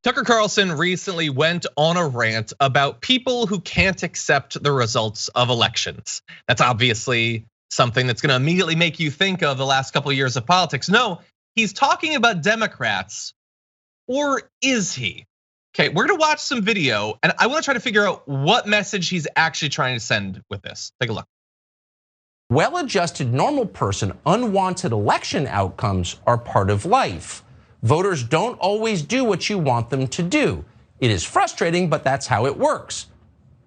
Tucker Carlson recently went on a rant about people who can't accept the results of elections. That's obviously something that's gonna immediately make you think of the last couple of years of politics. No, he's talking about Democrats, or is he? Okay, we're gonna watch some video and I wanna try to figure out what message he's actually trying to send with this. Take a look. Well-adjusted, normal person, unwanted election outcomes are part of life. Voters don't always do what you want them to do. It is frustrating, but that's how it works.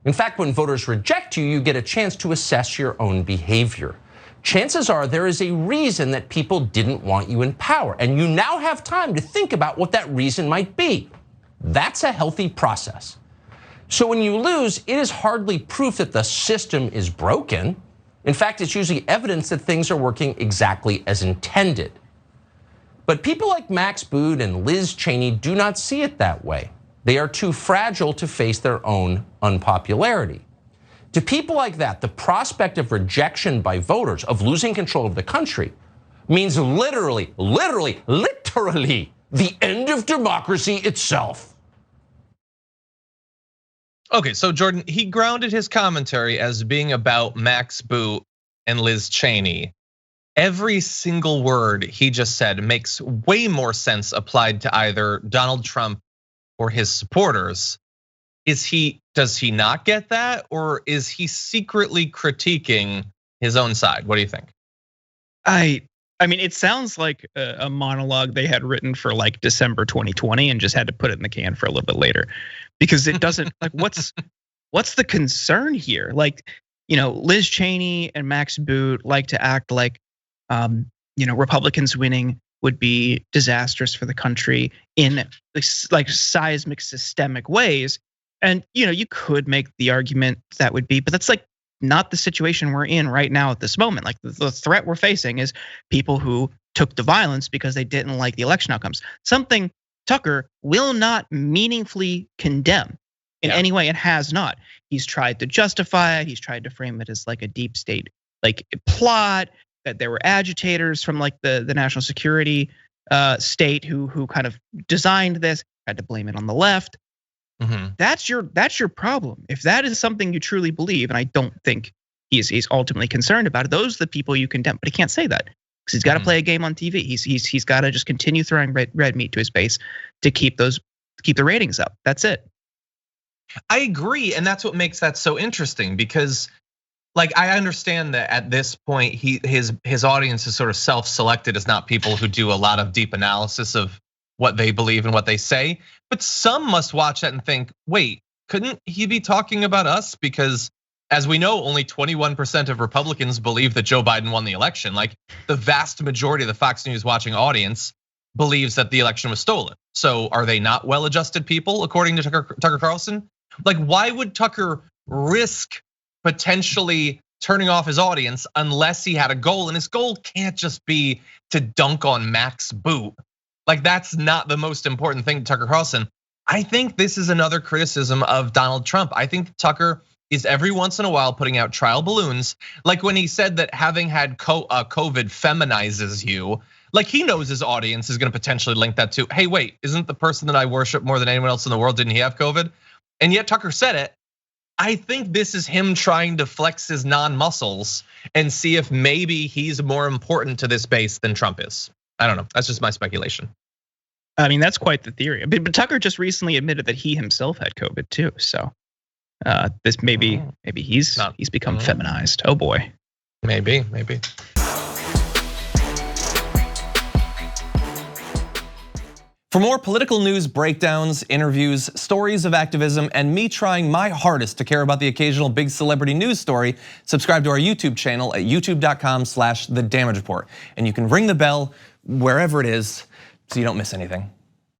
In fact, when voters reject you, you get a chance to assess your own behavior. Chances are there is a reason that people didn't want you in power, and you now have time to think about what that reason might be. That's a healthy process. So when you lose, it is hardly proof that the system is broken. In fact, it's usually evidence that things are working exactly as intended. But people like Max Boot and Liz Cheney do not see it that way. They are too fragile to face their own unpopularity. To people like that, the prospect of rejection by voters, of losing control of the country, means literally the end of democracy itself. Okay, so Jordan, he grounded his commentary as being about Max Boot and Liz Cheney. Every single word he just said makes way more sense applied to either Donald Trump or his supporters. Does he not get that, or is he secretly critiquing his own side? What do you think? I mean, it sounds like a monologue they had written for like December 2020 and just had to put it in the can for a little bit later, because it doesn't like what's the concern here? Like, Liz Cheney and Max Boot like to act like Republicans winning would be disastrous for the country in like seismic systemic ways. And you could make the argument that would be, but that's like not the situation we're in right now at this moment. Like the threat we're facing is people who took to violence because they didn't like the election outcomes. Something Tucker will not meaningfully condemn in any way, and has not. He's tried to justify it. He's tried to frame it as like a deep state like plot, that there were agitators from like the national security state who kind of designed this, had to blame it on the left. That's your problem. If that is something you truly believe, and I don't think he's ultimately concerned about it, those are the people you condemn. But he can't say that because he's got to play a game on TV. He's got to just continue throwing red meat to his face to keep the ratings up. That's it. I agree, and that's what makes that so interesting, because like I understand that at this point his audience is sort of self-selected as not people who do a lot of deep analysis of what they believe and what they say. But some must watch that and think, wait, couldn't he be talking about us? Because as we know, only 21% of Republicans believe that Joe Biden won the election. Like the vast majority of the Fox News watching audience believes that the election was stolen. So are they not well-adjusted people, according to Tucker Carlson? Like, why would Tucker risk potentially turning off his audience unless he had a goal? And his goal can't just be to dunk on Max Boot. Like, that's not the most important thing to Tucker Carlson. I think this is another criticism of Donald Trump. I think Tucker is every once in a while putting out trial balloons. Like when he said that having had COVID feminizes you. Like he knows his audience is gonna potentially link that to, hey, wait, isn't the person that I worship more than anyone else in the world, didn't he have COVID? And yet Tucker said it. I think this is him trying to flex his non-muscles and see if maybe he's more important to this base than Trump is. I don't know, that's just my speculation. I mean, that's quite the theory. But Tucker just recently admitted that he himself had COVID too. So this maybe he's become feminized. Oh boy. Maybe. For more political news breakdowns, interviews, stories of activism, and me trying my hardest to care about the occasional big celebrity news story, subscribe to our YouTube channel at youtube.com/The Damage Report. And you can ring the bell wherever it is so you don't miss anything.